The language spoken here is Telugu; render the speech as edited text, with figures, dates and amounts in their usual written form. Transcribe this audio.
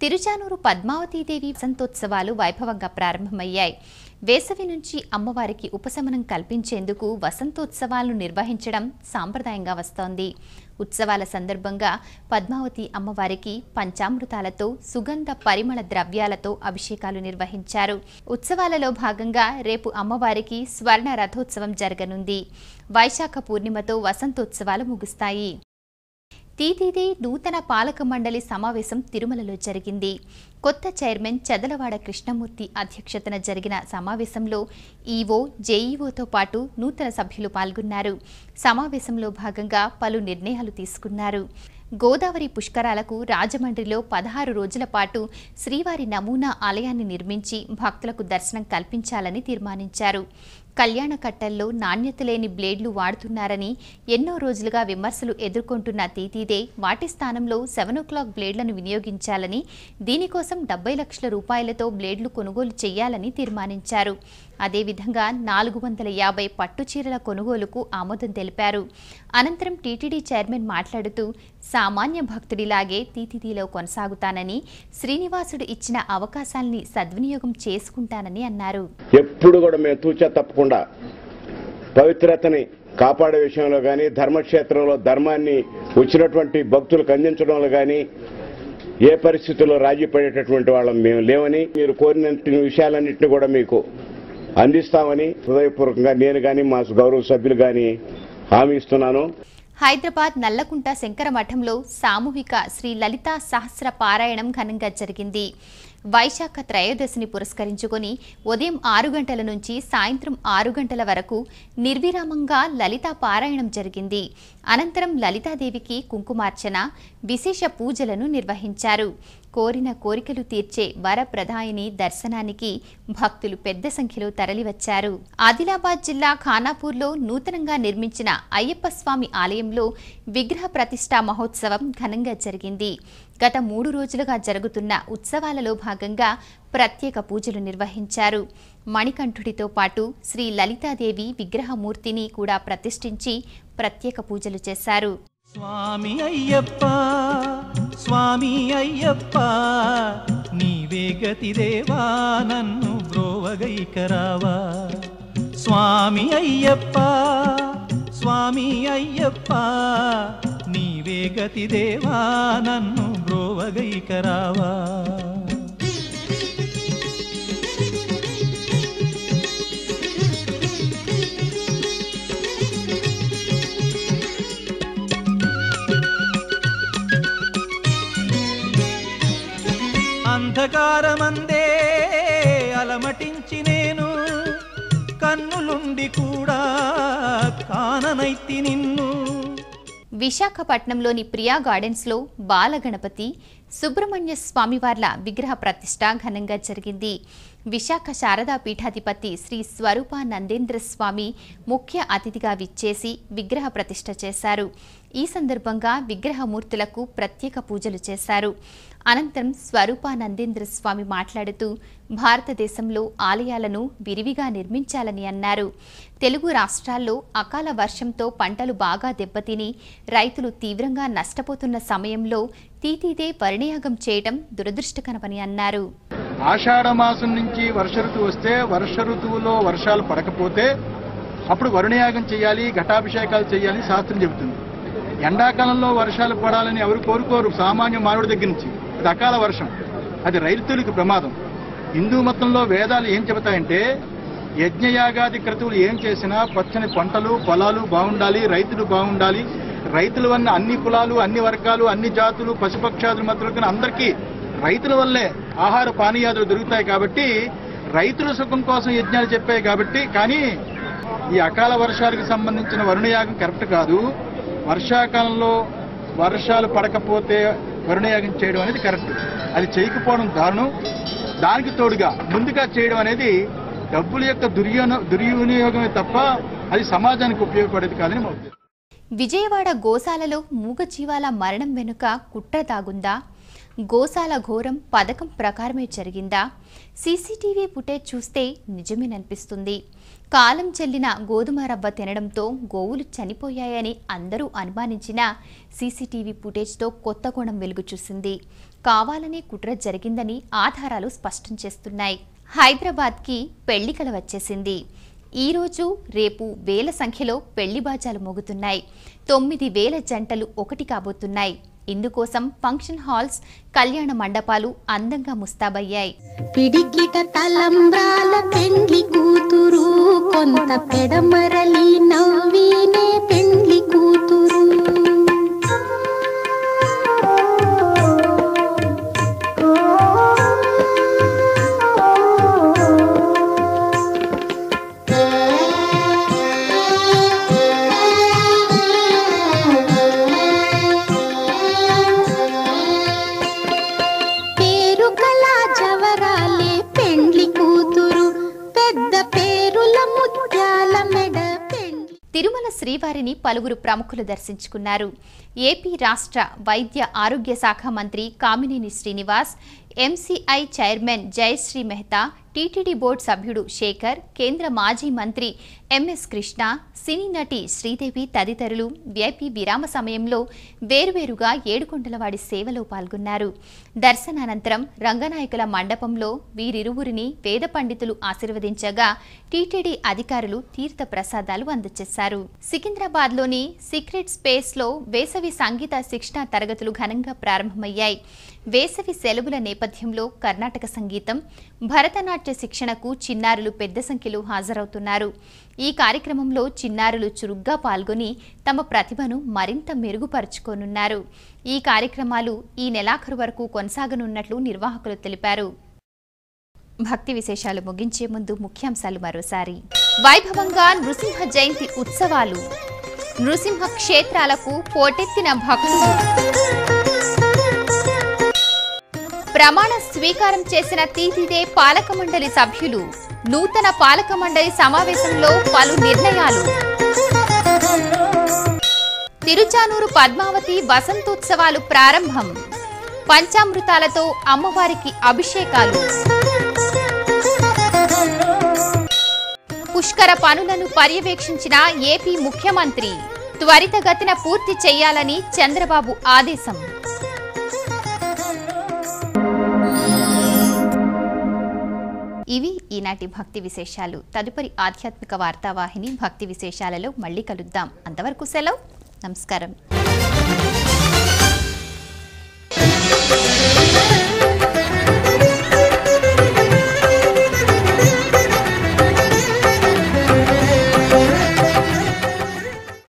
తిరుచానూరు పద్మావతీదేవి వసంతోత్సవాలు వైభవంగా ప్రారంభమయ్యాయి. వేసవి నుంచి అమ్మవారికి ఉపశమనం కల్పించేందుకు వసంతోత్సవాలను నిర్వహించడం సాంప్రదాయంగా వస్తోంది. ఉత్సవాల సందర్భంగా పద్మావతి అమ్మవారికి పంచామృతాలతో సుగంధ పరిమళ ద్రవ్యాలతో అభిషేకాలు నిర్వహించారు. ఉత్సవాలలో భాగంగా రేపు అమ్మవారికి స్వర్ణ రథోత్సవం జరగనుంది. వైశాఖ పూర్ణిమతో వసంతోత్సవాలు ముగుస్తాయి. టీటీడీ నూతన పాలక మండలి సమావేశం తిరుమలలో జరిగింది. కొత్త చైర్మన్ చదలవాడ కృష్ణమూర్తి అధ్యక్షతన జరిగిన సమావేశంలో ఈవో, జేఈఓతో పాటు నూతన సభ్యులు పాల్గొన్నారు. సమావేశంలో భాగంగా పలు నిర్ణయాలు తీసుకున్నారు. గోదావరి పుష్కరాలకు రాజమండ్రిలో 16 రోజుల పాటు శ్రీవారి నమూనా ఆలయాన్ని నిర్మించి భక్తులకు దర్శనం కల్పించాలని తీర్మానించారు. కళ్యాణ కట్టల్లో నాణ్యత లేని బ్లేడ్లు వాడుతున్నారని ఎన్నో రోజులుగా విమర్శలు ఎదుర్కొంటున్న టీటీడీ వాటి స్థానంలో 7 o'clock బ్లేడ్లను వినియోగించాలని, దీనికోసం 70 లక్షల రూపాయలతో బ్లేడ్లు కొనుగోలు చేయాలని తీర్మానించారు. అదేవిధంగా 450 పట్టు చీరల కొనుగోలుకు ఆమోదం తెలిపారు. అనంతరం టీటీడీ చైర్మన్ మాట్లాడుతూ, సామాన్య భక్తుడిలాగే టీటీడీలో కొనసాగుతానని, శ్రీనివాసుడు ఇచ్చిన అవకాశాన్ని సద్వినియోగం చేసుకుంటానని అన్నారు. ఎప్పుడు కూడా మేము తూచా తప్పకుండా పవిత్రతని కాపాడే విషయంలో కానీ, ధర్మక్షేత్రంలో ధర్మాన్ని వచ్చినటువంటి భక్తులకు అందించడంలో కానీ ఏ పరిస్థితుల్లో రాజీ పడేటటువంటి వాళ్ళం మేము లేవని, మీరు కోరిన విషయాలన్నింటినీ కూడా మీకు అందిస్తామని హృదయపూర్వకంగా నేను కానీ మా గౌరవ సభ్యులు కానీ హామీ ఇస్తున్నాను. హైదరాబాద్ నల్లకుంట శంకర మఠంలో సామూహిక శ్రీ లలితా సహస్ర పారాయణం ఘనంగా జరిగింది. వైశాఖ త్రయోదశిని పురస్కరించుకొని ఉదయం 6 గంటల నుంచి సాయంత్రం 6 గంటల వరకు నిర్విరామంగా లలితా పారాయణం జరిగింది. అనంతరం లలితాదేవికి కుంకుమార్చన, విశేష పూజలను నిర్వహించారు. కోరిన కోరికలు తీర్చే వరప్రదాయిని దర్శనానికి భక్తులు పెద్ద సంఖ్యలో తరలివచ్చారు. ఆదిలాబాద్ జిల్లా ఖానాపూర్లో నూతనంగా నిర్మించిన అయ్యప్ప స్వామి ఆలయంలో విగ్రహ ప్రతిష్ఠా మహోత్సవం ఘనంగా జరిగింది. గత 3 రోజులుగా జరుగుతున్న ఉత్సవాలలో భాగంగా ప్రత్యేక పూజలు నిర్వహించారు. మణికంఠుడితో పాటు శ్రీ లలితాదేవి విగ్రహమూర్తిని కూడా ప్రతిష్ఠించి ప్రత్యేక పూజలు చేశారు. స్వామి అయ్యప్ప, స్వామి అయ్యప్ప, నీవే గతి దేవా నన్ను బ్రోవగైకరావా. స్వామి అయ్యప్ప, స్వామి అయ్యప్ప, నీవే గతి దేవా నన్ను బ్రోవగైకరావా. అంధకారమందే అలమటించి నేను కన్నులుండి కూడా కాననైతి నిన్ను. విశాఖపట్నంలోని ప్రియా గార్డెన్స్లో బాలగణపతి, సుబ్రహ్మణ్య స్వామివార్ల విగ్రహ ప్రతిష్ఠ ఘనంగా జరిగింది. విశాఖ శారదా పీఠాధిపతి శ్రీ స్వరూపానందేంద్ర స్వామి ముఖ్య అతిథిగా విచ్చేసి విగ్రహ ప్రతిష్ఠ చేశారు. ఈ సందర్భంగా విగ్రహమూర్తులకు ప్రత్యేక పూజలు చేశారు. అనంతరం స్వరూపానందేంద్ర స్వామి మాట్లాడుతూ, భారతదేశంలో ఆలయాలను విరివిగా నిర్మించాలని అన్నారు. తెలుగు రాష్ట్రాల్లో అకాల వర్షంతో పంటలు బాగా దెబ్బతిని రైతులు తీవ్రంగా నష్టపోతున్న సమయంలో టీటీడీ పరిణయాగం చేయడం దురదృష్టకరమని అన్నారు. ఆషాఢ మాసం నుంచి వర్ష ఋతువు వస్తే, వర్ష ఋతువులో వర్షాలు పడకపోతే అప్పుడు వరుణయాగం చేయాలి, ఘటాభిషేకాలు చేయాలి శాస్త్రం చెబుతుంది. ఎండాకాలంలో వర్షాలు పడాలని ఎవరు కోరుకోరు, సామాన్య మానవుడి దగ్గర నుంచి. అది అకాల వర్షం, అది రైతులకు ప్రమాదం. హిందూ మతంలో వేదాలు ఏం చెబుతాయంటే, యజ్ఞయాగాది క్రతువులు ఏం చేసినా పచ్చని పంటలు పొలాలు బాగుండాలి, రైతులు బాగుండాలి. రైతుల వల్ల అన్ని కులాలు, అన్ని వర్గాలు, అన్ని జాతులు, పశుపక్షాదుల మధ్యలో అందరికీ రైతుల వల్లే ఆహార పానీయాదులు దొరుకుతాయి. కాబట్టి రైతుల సుఖం కోసం యజ్ఞాలు చెప్పాయి కాబట్టి. కానీ ఈ అకాల వర్షాలకు సంబంధించిన వరుణయాగం కరెక్ట్ కాదు. వర్షాకాలంలో వర్షాలు పడకపోతే వరుణయాగం చేయడం అనేది కరెక్ట్. అది చేయకపోవడం దారుణం. దానికి తోడుగా ముందుగా చేయడం అనేది డబ్బుల యొక్క దుర్వినియోగమే తప్ప అది సమాజానికి ఉపయోగపడేది కాదని మా ఉద్దేశం. విజయవాడ గోశాలలో మూగజీవాల మరణం వెనుక కుట్ర దాగుందా? గోశాల ఘోరం పథకం ప్రకారమే జరిగిందా? సీసీటీవీ ఫుటేజ్ చూస్తే నిజమేననిపిస్తుంది. కాలం చెల్లిన గోధుమ రవ్వ తినడంతో గోవులు చనిపోయాయని అందరూ అనుమానించిన సీసీటీవీ ఫుటేజ్తో కొత్త కోణం వెలుగు చూసింది. కావాలనే కుట్ర జరిగిందని ఆధారాలు స్పష్టం చేస్తున్నాయి. హైదరాబాద్కి పెళ్లి కల వచ్చేసింది. ఈరోజు రేపు వేల సంఖ్యలో పెళ్లి బాజాలు మోగుతున్నాయి. 9,000 జంటలు ఒకటి కాబోతున్నాయి. ఇందుకోసం ఫంక్షన్ హాల్స్, కళ్యాణ మండపాలు అందంగా ముస్తాబయ్యాయి. పిడికిట తలంబ్రాల పెండ్లి కూతురు, కొంత పెడమరలి నవ్వినే పెండ్లి కూతురు. తిరుమల శ్రీవారిని పలువురు ప్రముఖులు దర్శించుకున్నారు. ఏపీ రాష్ట్ర వైద్య ఆరోగ్య శాఖ మంత్రి Kamineni Srinivas, MCI chairman Jayashree Mehta, TTD board సభ్యుడు శేఖర్, కేంద్ర మాజీ మంత్రి ఎంఎస్ కృష్ణ, సినీ నటి శ్రీదేవి తదితరులు విఐపి విరామ సమయంలో వేరువేరుగా ఏడుకొండలవాడి సేవలో పాల్గొన్నారు. దర్శనానంతరం రంగనాయకుల మండపంలో వీరిరువురిని వేద పండితులు ఆశీర్వదించగా టీటీడీ అధికారులు తీర్థ ప్రసాదాలు అందజేశారు. సికింద్రాబాద్లోని సీక్రెట్ స్పేస్లో వేసవి సంగీత శిక్షణ తరగతులు ఘనంగా ప్రారంభమయ్యాయి. వేసవి సెలవుల నేపథ్యంలో కర్ణాటక సంగీతం, భరతనాట్య శిక్షణకు చిన్నారులు పెద్ద సంఖ్యలో హాజరవుతున్నారు. ఈ కార్యక్రమంలో చిన్నారులు చురుగ్గా పాల్గొని తమ ప్రతిభను మరింత మెరుగుపరుచుకోనున్నారు. ఈ కార్యక్రమాలు ఈ నెలాఖరు వరకు కొనసాగనున్నట్లు నిర్వాహకులు తెలిపారు. భక్తి విశేషాలు ముగించే ముందు ముఖ్యాంశాలు మరోసారి. వైభవంగా నృసింహ జయంతి ఉత్సవాలు. నృసింహ క్షేత్రాలకు పోటెత్తిన భక్తులు. ప్రమాణ స్వీకారం చేసిన తీతిదే పాలక మండలి సభ్యులు. నూతన పాలక మండలి సమావేశంలో పలు నిర్ణయాలు. తిరుచానూరు పద్మావతి వసంతోత్సవాలు ప్రారంభం. పంచామృతాలతో అమ్మవారికి అభిషేకాలు. పుష్కర పనులను పర్యవేక్షించిన ఏపీ ముఖ్యమంత్రి. త్వరితగతిన పూర్తి చేయాలని చంద్రబాబు ఆదేశం. ఇవి ఈనాటి భక్తి విశేషాలు. తదుపరి ఆధ్యాత్మిక వార్తావాహిని భక్తి విశేషాలలో మళ్ళీ కలుద్దాం. అంతవరకు సెలవు. నమస్కారం.